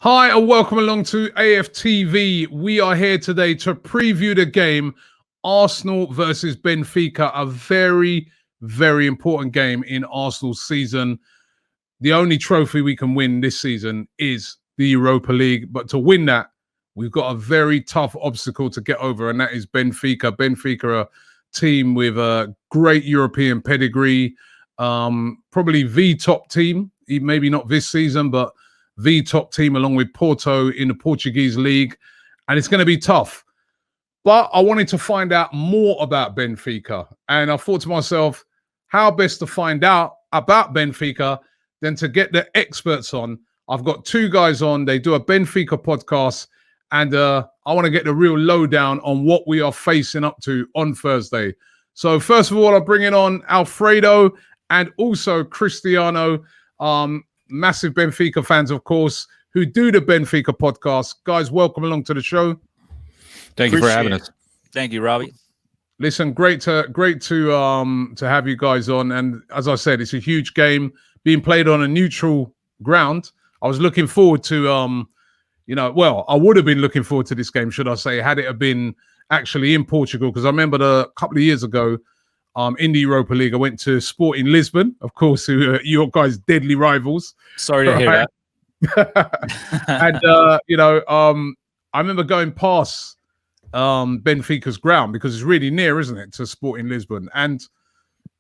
Hi, and welcome along to AFTV. We are here today to preview the game Arsenal versus Benfica, a very, very important game in Arsenal's season. The only trophy we can win this season is the Europa League, but to win that, we've got a very tough obstacle to get over, and that is Benfica. Benfica are a team with a great European pedigree, probably the top team, maybe not this season, but the top team along with Porto in the Portuguese league, and it's going to be tough. But I wanted to find out more about Benfica, and I thought to myself, how best to find out about Benfica than to get the experts on. I've got two guys on. They do a Benfica podcast, and I want to get the real lowdown on what we are facing up to on Thursday. So first of all, I'm bringing on Alfredo and also Cristiano, massive Benfica fans, of course, who do the Benfica podcast. Guys, welcome along to the show. Thank you for having us. Thank you, Robbie. Listen, great to have you guys on. And as I said, it's a huge game being played on a neutral ground. I was looking forward to, I would have been looking forward to this game, should I say, had it have been actually in Portugal, because I remember a couple of years ago, in the Europa League, I went to Sporting Lisbon, of course, who are your guys' deadly rivals. Sorry to hear that. And, I remember going past Benfica's ground, because it's really near, isn't it, to Sporting Lisbon? And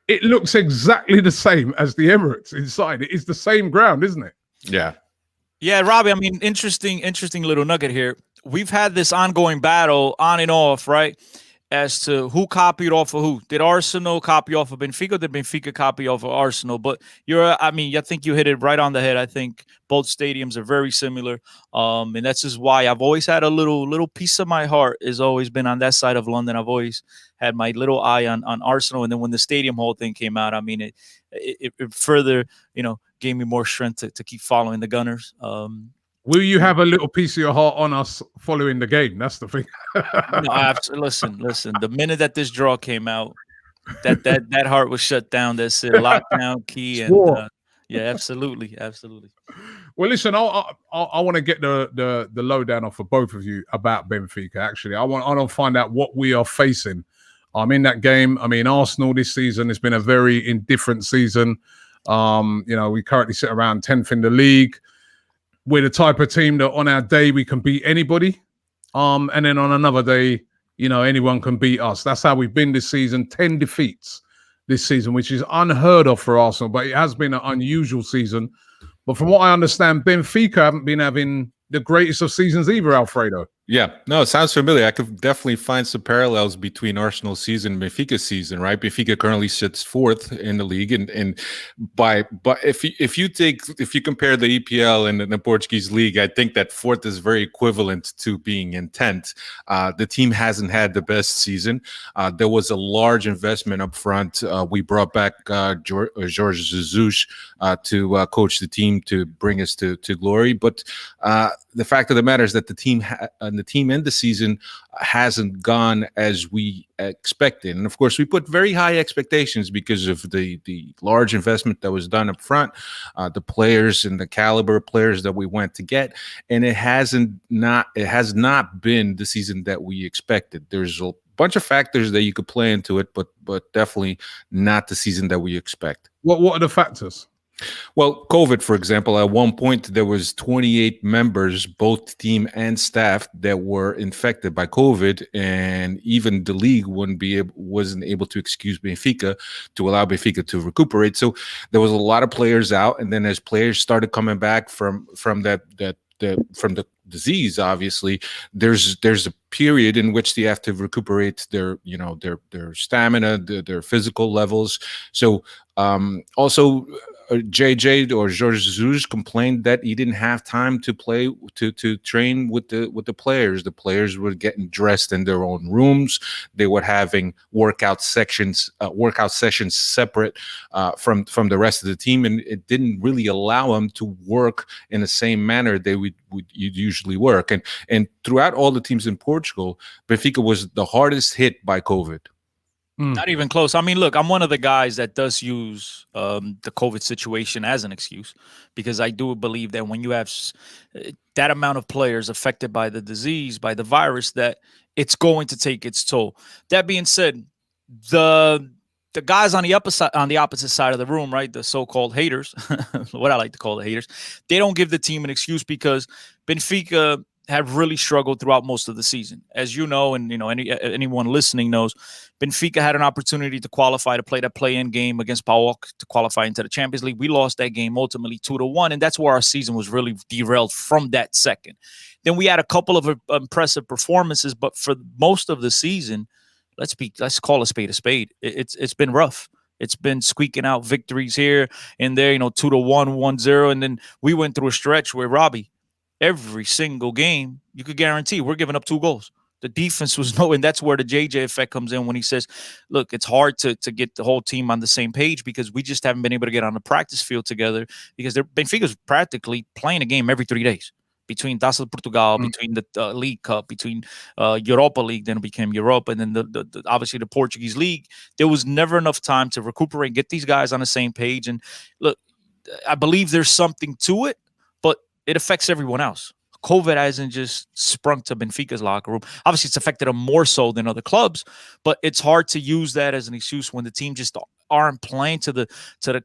it looks exactly the same as the Emirates inside. It is the same ground, isn't it? Yeah. Yeah, Robbie, I mean, interesting little nugget here. We've had this ongoing battle on and off, right, as to who copied off of who. Did Arsenal copy off of Benfica? Did Benfica copy off of Arsenal? But I think you hit it right on the head. I think both stadiums are very similar. And that's just why I've always had a little piece of my heart has always been on that side of London. I've always had my little eye on Arsenal. And then when the stadium whole thing came out, I mean, it further, gave me more strength to keep following the Gunners. Will you have a little piece of your heart on us following the game? That's the thing. No, listen. The minute that this draw came out, that heart was shut down. That's it, lockdown key, and yeah, absolutely. Well, listen, I want to get the lowdown off for both of you about Benfica. Actually, I want to find out what we are facing. In that game. I mean, Arsenal this season has been a very indifferent season. We currently sit around 10th in the league. We're the type of team that on our day we can beat anybody. And then on another day, anyone can beat us. That's how we've been this season. 10 defeats this season, which is unheard of for Arsenal, but it has been an unusual season. But from what I understand, Benfica haven't been having the greatest of seasons either, Alfredo. Yeah, no, it sounds familiar. I could definitely find some parallels between Arsenal's season and Benfica's season, right? Benfica currently sits fourth in the league, but if you compare the EPL and the Portuguese league, I think that fourth is very equivalent to being in 10th. The team hasn't had the best season. There was a large investment up front. We brought back Jorge Jesus to coach the team to bring us to glory, but the fact of the matter is that the team and the season hasn't gone as we expected. And of course, we put very high expectations because of the large investment that was done up front, the players and the caliber of players that we went to get. And it has not been the season that we expected. There's a bunch of factors that you could play into it, but definitely not the season that we expect. What are the factors? Well, COVID, for example, at one point there was 28 members, both team and staff, that were infected by COVID, and even the league wasn't able to excuse Benfica to allow Benfica to recuperate. So there was a lot of players out, and then as players started coming back from the disease, obviously there's a period in which they have to recuperate their stamina, their physical levels. So also JJ or Jorge Jesus complained that he didn't have time to play to train with the players. The players were getting dressed in their own rooms. They were having workout sessions separate from the rest of the team, and it didn't really allow them to work in the same manner they would usually work. And throughout all the teams in Portugal, Benfica was the hardest hit by COVID. Not even close. I mean, look, I'm one of the guys that does use the COVID situation as an excuse, because I do believe that when you have that amount of players affected by the disease, by the virus, that it's going to take its toll. That being said, the guys on the opposite side of the room, right, the so-called haters, what I like to call the haters, they don't give the team an excuse, because Benfica have really struggled throughout most of the season. As you know, and anyone listening knows, Benfica had an opportunity to qualify to play that play-in game against PAOK to qualify into the Champions League. We lost that game ultimately 2-1, and that's where our season was really derailed from that second. Then we had a couple of impressive performances, but for most of the season, let's call a spade a spade. It's been rough. It's been squeaking out victories here and there, 2-1, 1-0, and then we went through a stretch where Robbie, every single game, you could guarantee we're giving up 2 goals. The defense was and that's where the JJ effect comes in when he says, look, it's hard to get the whole team on the same page, because we just haven't been able to get on the practice field together, because Benfica's practically playing a game every 3 days. Between Taça de Portugal, between the League Cup, between Europa League, then it became Europa, and then the obviously the Portuguese League, there was never enough time to recuperate, get these guys on the same page. And look, I believe there's something to it, but it affects everyone else. COVID hasn't just sprung to Benfica's locker room. Obviously, it's affected them more so than other clubs, but it's hard to use that as an excuse when the team just aren't playing to the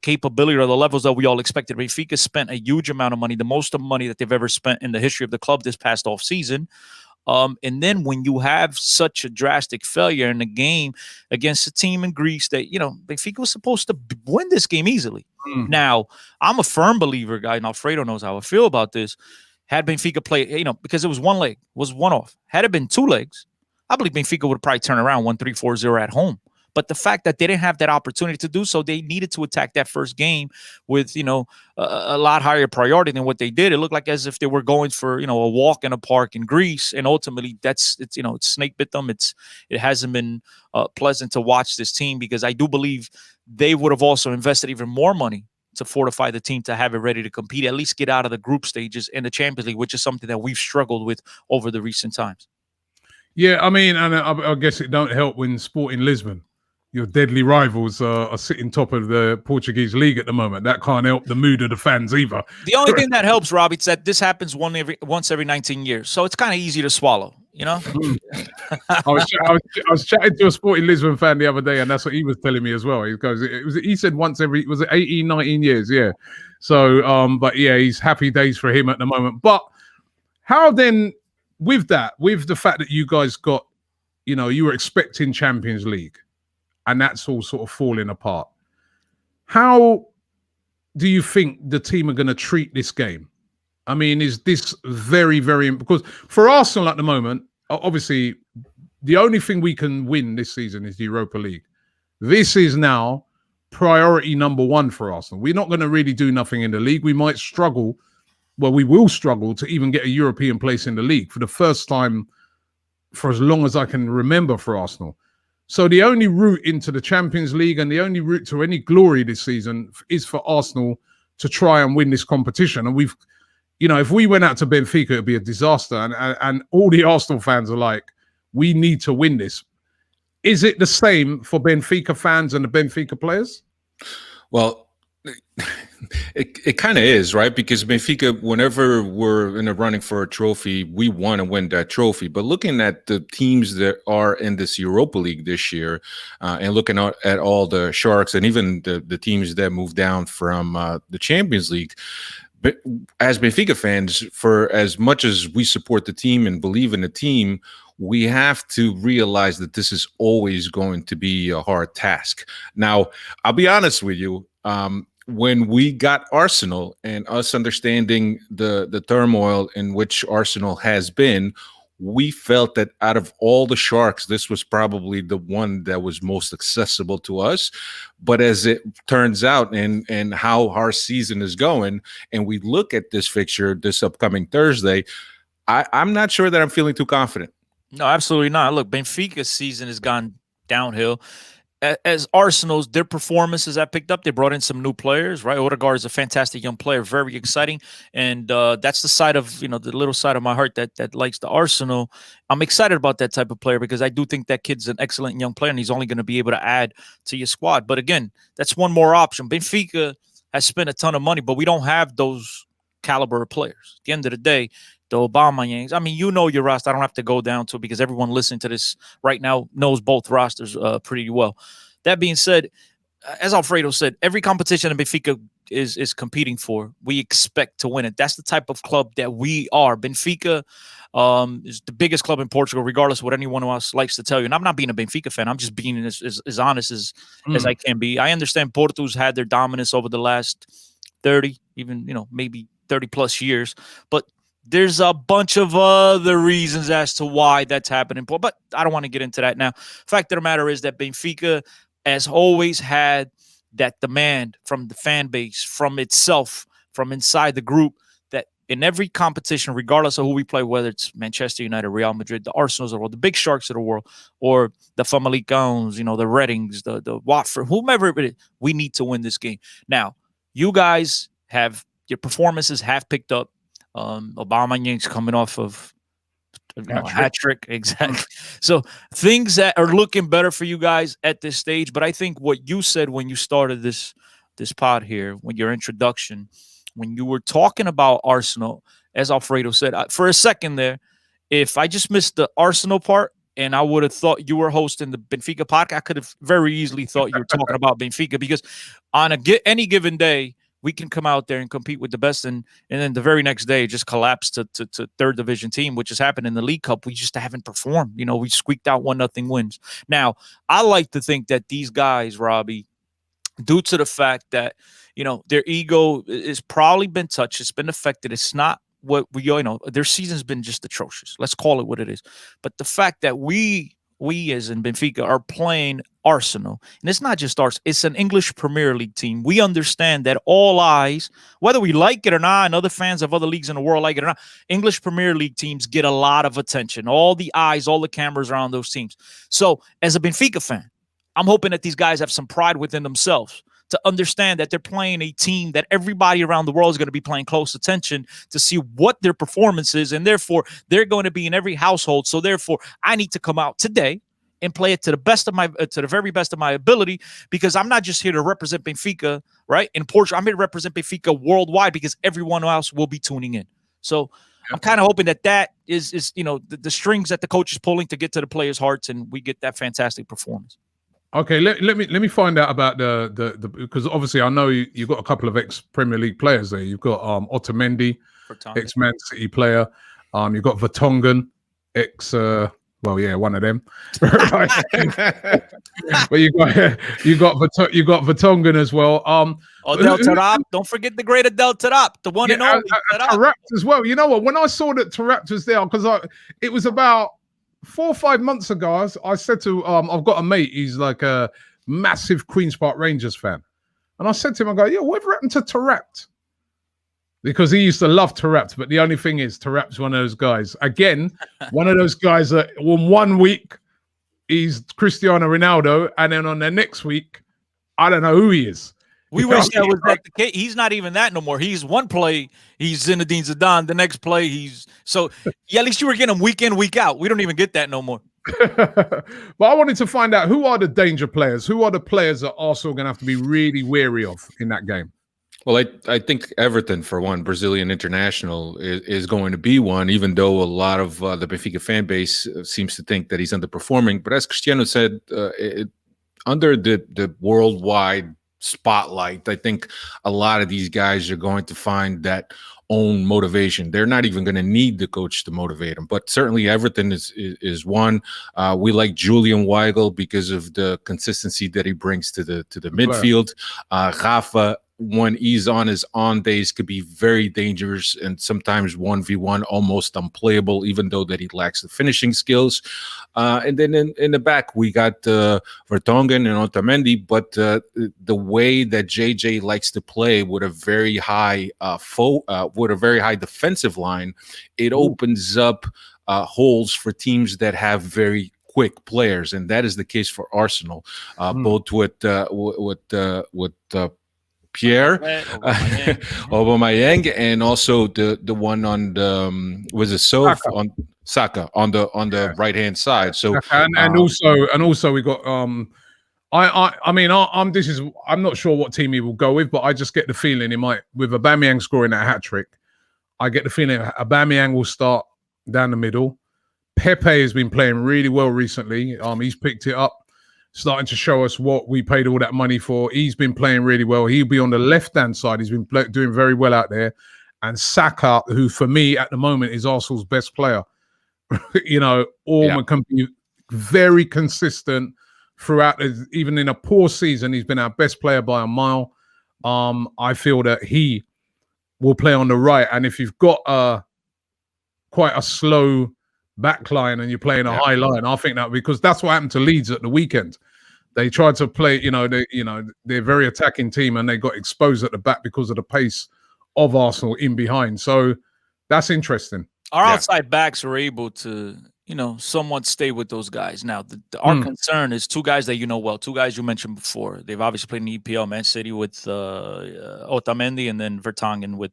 capability or the levels that we all expected. Benfica spent a huge amount of money, the most of money that they've ever spent in the history of the club this past offseason. And then when you have such a drastic failure in the game against a team in Greece that, Benfica was supposed to win this game easily. Now, I'm a firm believer, guy, and Alfredo knows how I feel about this. Had Benfica played, because it was one leg, was one off. Had it been 2 legs, I believe Benfica would probably turn around 1-3-4-0 at home. But the fact that they didn't have that opportunity to do so, they needed to attack that first game with, a lot higher priority than what they did. It looked like as if they were going for, a walk in a park in Greece. And ultimately, it's snake bit them. It hasn't been pleasant to watch this team, because I do believe they would have also invested even more money to fortify the team to have it ready to compete, at least get out of the group stages in the Champions League, which is something that we've struggled with over the recent times. Yeah, I mean, and I guess it don't help when Sporting Lisbon, your deadly rivals, are sitting top of the Portuguese league at the moment. That can't help the mood of the fans either. The only thing that helps, Robbie, is that this happens once every 19 years. So it's kind of easy to swallow, I was chatting to a Sporting Lisbon fan the other day, and that's what he was telling me as well. He goes, he said once every, was it 18, 19 years? Yeah. So, but yeah, he's happy days for him at the moment. But how then, with the fact that you guys got, you were expecting Champions League, and that's all sort of falling apart. How do you think the team are going to treat this game? I mean, is this very, very... Because for Arsenal at the moment, obviously, the only thing we can win this season is the Europa League. This is now priority number 1 for Arsenal. We're not going to really do nothing in the league. We might struggle. Well, we will struggle to even get a European place in the league for the first time for as long as I can remember for Arsenal. So the only route into the Champions League and the only route to any glory this season is for Arsenal to try and win this competition. And we've... if we went out to Benfica, it'd be a disaster. And all the Arsenal fans are like, we need to win this. Is it the same for Benfica fans and the Benfica players? Well, it kind of is, right? Because Benfica, whenever we're in the running for a trophy, we want to win that trophy. But looking at the teams that are in this Europa League this year, and looking at all the Sharks and even the teams that moved down from the Champions League, but as Benfica fans, for as much as we support the team and believe in the team, we have to realize that this is always going to be a hard task. Now, I'll be honest with you. When we got Arsenal and us understanding the turmoil in which Arsenal has been, we felt that out of all the Sharks, this was probably the one that was most accessible to us. But as it turns out, and how our season is going, and we look at this fixture this upcoming Thursday, I'm not sure that I'm feeling too confident. No, absolutely not. Look, Benfica's season has gone downhill. as Arsenal's, their performances have picked up. They brought in some new players, right? Odegaard is a fantastic young player, very exciting, and that's the side of the little side of my heart that likes the Arsenal. I'm excited about that type of player because I do think that kid's an excellent young player, and he's only going to be able to add to your squad. But again, that's one more option. Benfica has spent a ton of money, but we don't have those caliber of players. At the end of the day, the Aubameyang. I mean, your roster. I don't have to go down to it because everyone listening to this right now knows both rosters pretty well. That being said, as Alfredo said, every competition that Benfica is competing for, we expect to win it. That's the type of club that we are. Benfica is the biggest club in Portugal, regardless of what anyone else likes to tell you. And I'm not being a Benfica fan. I'm just being as honest as I can be. I understand Porto's had their dominance over the last 30, even maybe 30 plus years, but there's a bunch of other reasons as to why that's happening, but I don't want to get into that now. Fact of the matter is that Benfica has always had that demand from the fan base, from itself, from inside the group, that in every competition, regardless of who we play, whether it's Manchester United, Real Madrid, the Arsenals of the world, the big sharks of the world, or the Famalicãos, the Reddings, the Watford, whomever it is, we need to win this game. Now, you guys your performances have picked up. Aubameyang's coming off of a hat trick. Exactly. So things that are looking better for you guys at this stage. But I think what you said when you started this pod here, when your introduction, when you were talking about Arsenal, as Alfredo said, for a second there, if I just missed the Arsenal part and I would have thought you were hosting the Benfica podcast, I could have very easily thought you were talking about Benfica, because on any given day, we can come out there and compete with the best, and then the very next day just collapse to third division team, which has happened in the League Cup. We just haven't performed. We squeaked out 1-0 wins. Now, I like to think that these guys, Robbie, due to the fact that their ego is probably been touched, it's been affected. It's not what their season's been just atrocious. Let's call it what it is. But the fact that we as in Benfica are playing Arsenal, and it's not just Arsenal, it's an English Premier League team. We understand that all eyes, whether we like it or not, and other fans of other leagues in the world like it or not, English Premier League teams get a lot of attention. All the eyes, all the cameras are on those teams. So as a Benfica fan, I'm hoping that these guys have some pride within themselves to understand that they're playing a team that everybody around the world is going to be paying close attention to see what their performance is, and therefore they're going to be in every household. So therefore, I need to come out today and play it to the very best of my ability, because I'm not just here to represent Benfica, right, in Portugal. I'm here to represent Benfica worldwide, because everyone else will be tuning in. So I'm kind of hoping that is the strings that the coach is pulling to get to the players' hearts, and we get that fantastic performance. Okay, let me find out about the because obviously I know you've got a couple of ex-Premier League players there. You've got Otamendi, ex-Man City player. You've got Vertonghen, one of them. But you got Vertonghen as well. Del Tarap, don't forget the great Adel Tarap, the one and only Tarap as well. You know what? When I saw that Tarap was there, because it was about 4 or 5 months ago, I said to I've got a mate, he's like a massive Queen's Park Rangers fan, and I said to him, I go, yo, whatever happened to Tarap? Because he used to love Tarap, but the only thing is Tarap's one of those guys, again, one of those guys that on 1 week he's Cristiano Ronaldo, and then on the next week I don't know who he is. We wish that was the case. He's not even that no more. He's one play, he's Zinedine Zidane. The next play, at least you were getting him week in, week out. We don't even get that no more. But I wanted to find out, who are the danger players? Who are the players that Arsenal are going to have to be really wary of in that game? Well, I think Everton, for one, Brazilian international, is going to be one, even though a lot of the Benfica fan base seems to think that he's underperforming. But as Cristiano said, under the worldwide spotlight, I think a lot of these guys are going to find that own motivation. They're not even going to need the coach to motivate them. But certainly Everton is one. We like Julian Weigl because of the consistency that he brings to the midfield. Rafa, when he's on his on days, could be very dangerous, and sometimes 1v1 almost unplayable, even though that he lacks the finishing skills. And then in the back, we got Vertonghen and Otamendi, but the way that JJ likes to play with a very high defensive line, it opens up holes for teams that have very quick players, and that is the case for Arsenal, both with Pierre Aubameyang, and also the one on the was it Saka. on Saka on the right hand side. So and also we got I mean I'm not sure what team he will go with, but I just get the feeling he might, with Aubameyang scoring that hat trick. I get the feeling Aubameyang will start down the middle. Pepe has been playing really well recently. He's picked it up, starting to show us what we paid all that money for. He's been playing really well. He'll be on the left-hand side. He's been doing very well out there. And Saka, who for me at the moment is Arsenal's best player, can be very consistent throughout. Even in a poor season, he's been our best player by a mile. I feel that he will play on the right. And if you've got quite a slow back line and you're playing a high line, I think that, because that's what happened to Leeds at the weekend. They tried to play, they're a very attacking team, and they got exposed at the back because of the pace of Arsenal in behind. So that's interesting. Our outside backs were able to, somewhat stay with those guys. Now, our concern is two guys that well, two guys you mentioned before. They've obviously played in the EPL, Man City with Otamendi, and then Vertonghen with,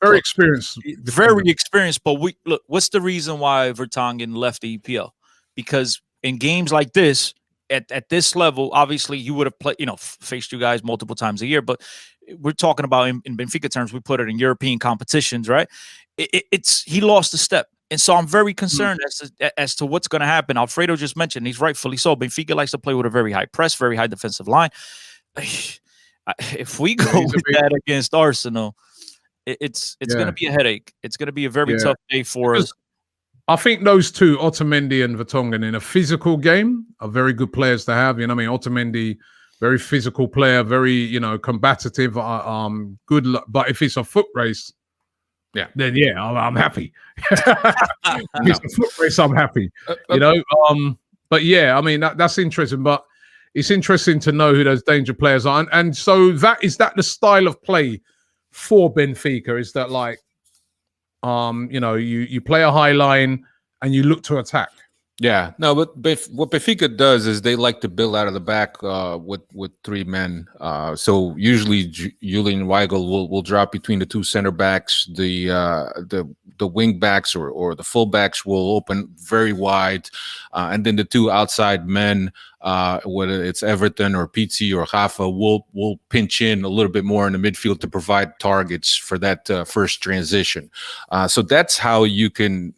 very experienced. Very experienced. But what's the reason why Vertonghen left the EPL? Because in games like this, at this level, obviously you would have played, faced you guys multiple times a year, but we're talking about in Benfica terms, we put it in European competitions, right? He lost a step. And so I'm very concerned as to what's going to happen. Alfredo just mentioned, he's rightfully so, Benfica likes to play with a very high press, very high defensive line. If we go with that against Arsenal, it's going to be a headache. It's going to be a very tough day for us. I think those two, Otamendi and Vertonghen, in a physical game, are very good players to have. Otamendi, very physical player, very, combative, good. But if it's a foot race, then I'm happy. If it's a foot race, I'm happy. But that's interesting. But it's interesting to know who those danger players are. And so is that the style of play for Benfica? Is that like, you play a high line and you look to attack? Yeah, no, but what Benfica does is they like to build out of the back with three men. So usually Julian Weigl will drop between the two center backs. The wing backs or the full backs will open very wide, and then the two outside men, whether it's Everton or Pizzi or Rafa, will pinch in a little bit more in the midfield to provide targets for that first transition. So that's how you can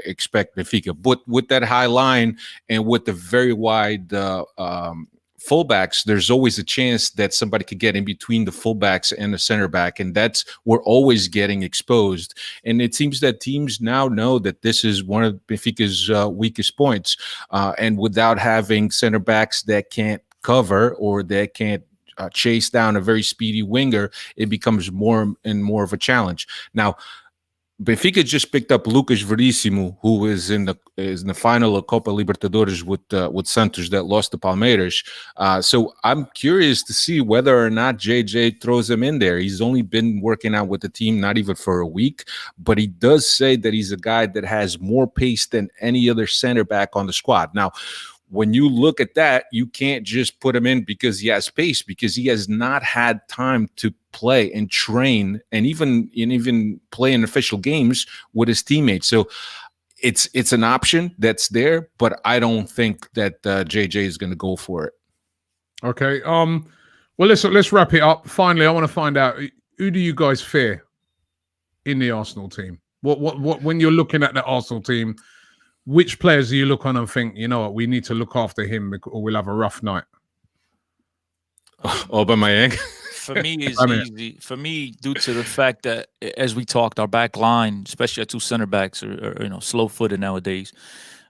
expect Benfica. But with that high line and with the very wide fullbacks, there's always a chance that somebody could get in between the fullbacks and the center back, and we're always getting exposed. And it seems that teams now know that this is one of Benfica's weakest points, and without having center backs that can't cover or that can't chase down a very speedy winger, it becomes more and more of a challenge. Now, Benfica just picked up Lucas Verissimo, who is in the final of Copa Libertadores with Santos that lost to Palmeiras. So I'm curious to see whether or not JJ throws him in there. He's only been working out with the team not even for a week, but he does say that he's a guy that has more pace than any other center back on the squad. Now, when you look at that, you can't just put him in because he has pace, because he has not had time to play and train and even play in official games with his teammates. So it's an option that's there, but I don't think that JJ is going to go for it. Okay. Well, let's wrap it up. Finally, I want to find out, who do you guys fear in the Arsenal team? What when you're looking at the Arsenal team, which players do you look on and think, we need to look after him or we'll have a rough night? Aubameyang. For me, it's easy. For me, due to the fact that, as we talked, our back line, especially our two center backs, are slow-footed nowadays.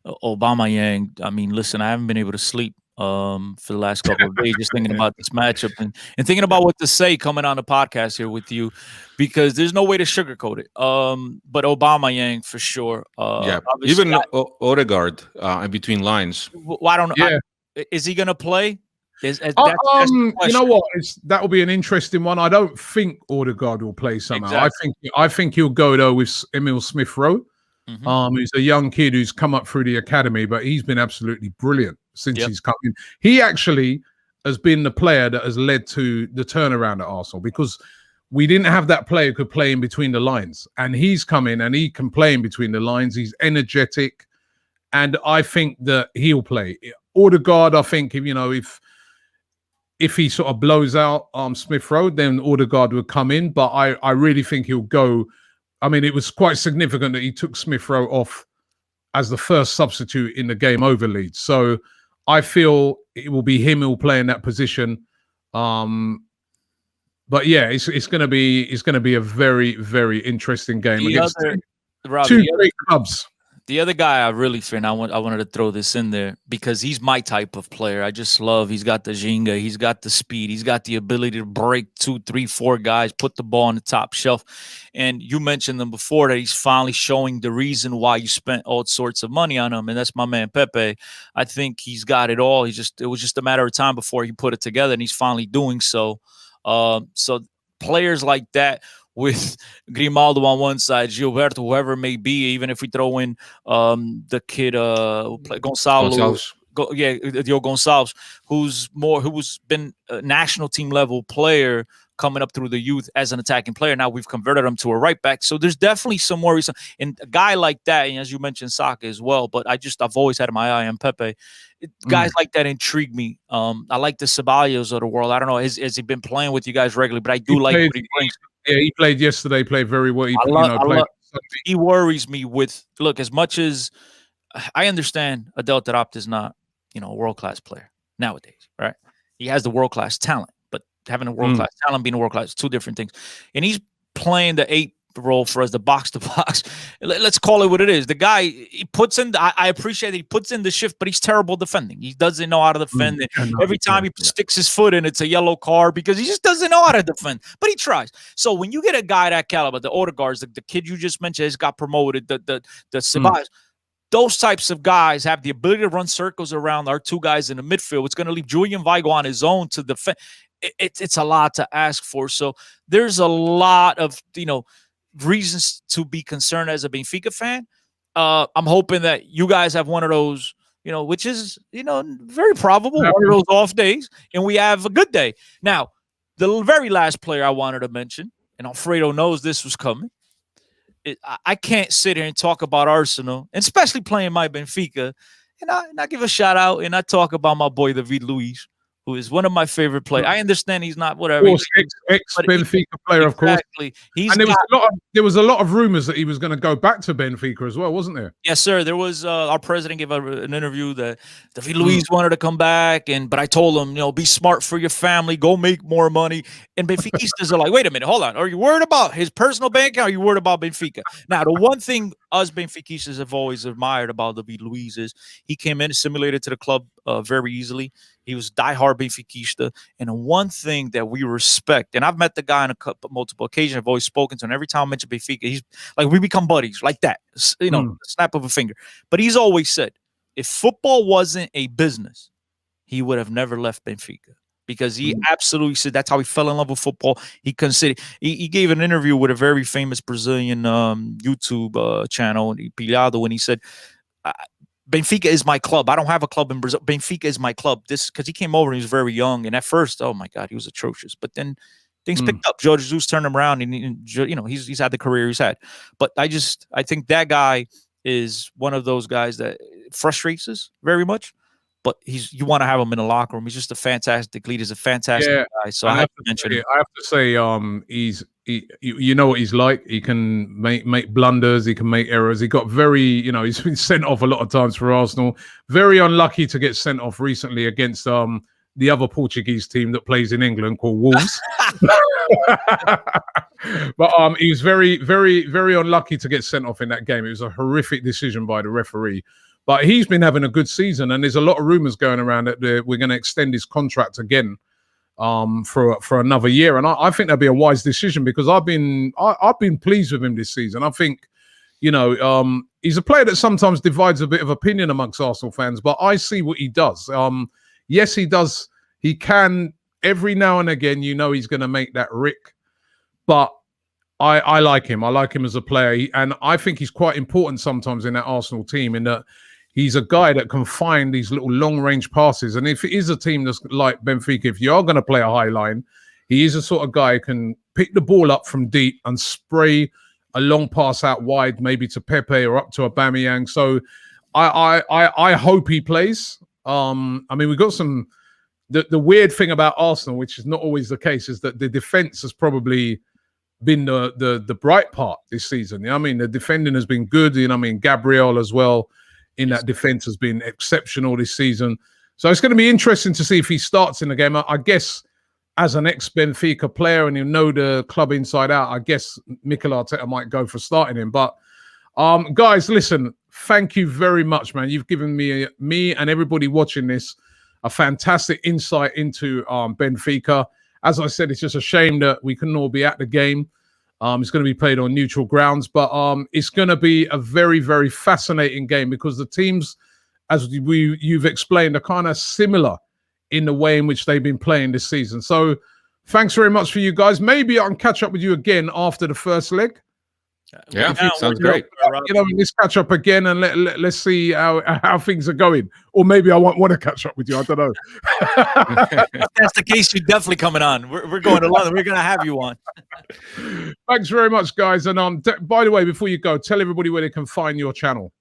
Aubameyang, listen, I haven't been able to sleep for the last couple of days just thinking about this matchup and thinking about what to say coming on the podcast here with you, because there's no way to sugarcoat it. But Aubameyang for sure. Even Odegaard in between lines. Well, I don't know. Yeah. Is he going to play? That's you know what? That will be an interesting one. I don't think Odegaard will play somehow. Exactly. I think he'll go though with Emil Smith Rowe. He's a young kid who's come up through the academy, but he's been absolutely brilliant since he's come in. He actually has been the player that has led to the turnaround at Arsenal, because we didn't have that player who could play in between the lines, and he's come in and he can play in between the lines. He's energetic, and I think that he'll play. Odegaard, I think, if he sort of blows out Smith Rowe, then Odegaard would come in, but I really think he'll go. I mean, it was quite significant that he took Smith Rowe off as the first substitute in the game over Leeds. So I feel it will be him who will play in that position. But yeah, it's going to be a very, very interesting game against two great clubs. The other guy I really fear, and I wanted to throw this in there because he's my type of player. I just love, he's got the Ginga, he's got the speed, he's got the ability to break 2, 3, 4 guys, put the ball on the top shelf. And you mentioned them before, that he's finally showing the reason why you spent all sorts of money on him, and that's my man Pepe. I think he's got it all. It was just a matter of time before he put it together, and he's finally doing so. So players like that, with Grimaldo on one side, Gilberto, whoever it may be, even if we throw in the kid Gonçalo, Diogo Gonçalves, who's been a national team level player coming up through the youth as an attacking player. Now we've converted him to a right back, so there's definitely some more reason. And a guy like that, and as you mentioned, Saka as well. But I've always had my eye on Pepe. Guys like that intrigue me. I like the Ceballos of the world. I don't know, has he been playing with you guys regularly? But I do like what he brings. Yeah, he played yesterday, played very well. He worries me with, look, as much as I understand Adel Taarabt is not, a world-class player nowadays, right? He has the world-class talent, but having a world-class talent, being a world-class, two different things. And he's playing the 8 role for us, the box-to-box. Let's call it what it is. The guy, he puts in, I appreciate that he puts in the shift, but he's terrible defending. He doesn't know how to defend. Every time he sticks his foot in, it's a yellow card because he just doesn't know how to defend, but he tries. So when you get a guy that caliber, the Odegaards, the kid you just mentioned has got promoted, the Ceballos, those types of guys have the ability to run circles around our 2 guys in the midfield. It's going to leave Julian Weigl on his own to defend. It's a lot to ask for. So there's a lot of, reasons to be concerned as a Benfica fan. I'm hoping that you guys have one of those, which is, very probable, one of those off days, and we have a good day. Now, the very last player I wanted to mention, and Alfredo knows this was coming. I can't sit here and talk about Arsenal, and especially playing my Benfica, and I give a shout out and I talk about my boy David Luiz, who is one of my favorite players. I understand he's not whatever. Ex-Benfica player, of course. Exactly. There was a lot of rumors that he was going to go back to Benfica as well, wasn't there? Yes, sir. There was our president gave an interview that David Luiz wanted to come back, but I told him, be smart for your family, go make more money. And Benfiquistas are like, wait a minute, hold on. Are you worried about his personal bank account? Or are you worried about Benfica? Now, the one thing us Benfiquistas have always admired about David Luiz is he came in, assimilated to the club very easily. He was diehard Benfiquista, and one thing that we respect, and I've met the guy on multiple occasions, I've always spoken to him. Every time I mention Benfica, he's like, we become buddies like that, snap of a finger. But he's always said, if football wasn't a business, he would have never left Benfica, because he absolutely said that's how he fell in love with football. He considered, he gave an interview with a very famous Brazilian YouTube channel, Pilhado, when he said, Benfica is my club. I don't have a club in Brazil. Benfica is my club. This because he came over and he was very young, and at first, oh my God, he was atrocious. But then things picked up. Jorge Jesus turned him around, and he's had the career he's had. But I think that guy is one of those guys that frustrates us very much. But you want to have him in the locker room. He's just a fantastic leader. He's a fantastic guy. So I have to mention him. I have to say, you know what he's like. He can make blunders. He can make errors. He got he's been sent off a lot of times for Arsenal. Very unlucky to get sent off recently against the other Portuguese team that plays in England called Wolves. But he was very, very, very unlucky to get sent off in that game. It was a horrific decision by the referee. But he's been having a good season, and there's a lot of rumors going around that we're going to extend his contract again for another year. And I think that'd be a wise decision, because I've been pleased with him this season. I think, he's a player that sometimes divides a bit of opinion amongst Arsenal fans, but I see what he does. Yes, he does. He can every now and again, he's going to make that rick, but I like him. I like him as a player, and I think he's quite important sometimes in that Arsenal team. In that he's a guy that can find these little long-range passes. And if it is a team that's like Benfica, if you are going to play a high line, he is a sort of guy who can pick the ball up from deep and spray a long pass out wide, maybe to Pepe or up to Aubameyang. So I hope he plays. I mean, we've got some. The weird thing about Arsenal, which is not always the case, is that the defense has probably been the bright part this season. You know what I mean? The defending has been good. You know what I mean? Gabriel as well in that defense has been exceptional this season. So it's going to be interesting to see if he starts in the game. I guess as an ex-Benfica player and you know the club inside out, I guess Mikel Arteta might go for starting him. But guys, listen, thank you very much, man. You've given me and everybody watching this a fantastic insight into Benfica. As I said, it's just a shame that we couldn't all be at the game. It's going to be played on neutral grounds, but it's going to be a very, very fascinating game because the teams, as you've explained, are kind of similar in the way in which they've been playing this season. So thanks very much for you guys. Maybe I can catch up with you again after the first leg. Yeah, sounds great. You know, let's catch up again and let's see how things are going. Or maybe I won't want to catch up with you. I don't know. If that's the case, you're definitely coming on. We're going to London. We're going to have you on. Thanks very much, guys. And by the way, before you go, tell everybody where they can find your channel.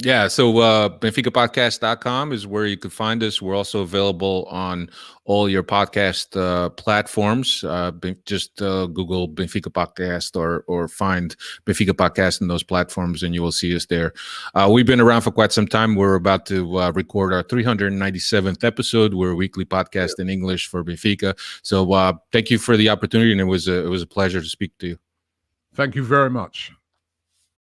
Yeah, so BenficaPodcast.com is where you can find us. We're also available on all your podcast platforms. Just Google Benfica Podcast or find Benfica Podcast in those platforms, and you will see us there. We've been around for quite some time. We're about to record our 397th episode. We're a weekly podcast in English for Benfica. So thank you for the opportunity, and it was a pleasure to speak to you. Thank you very much.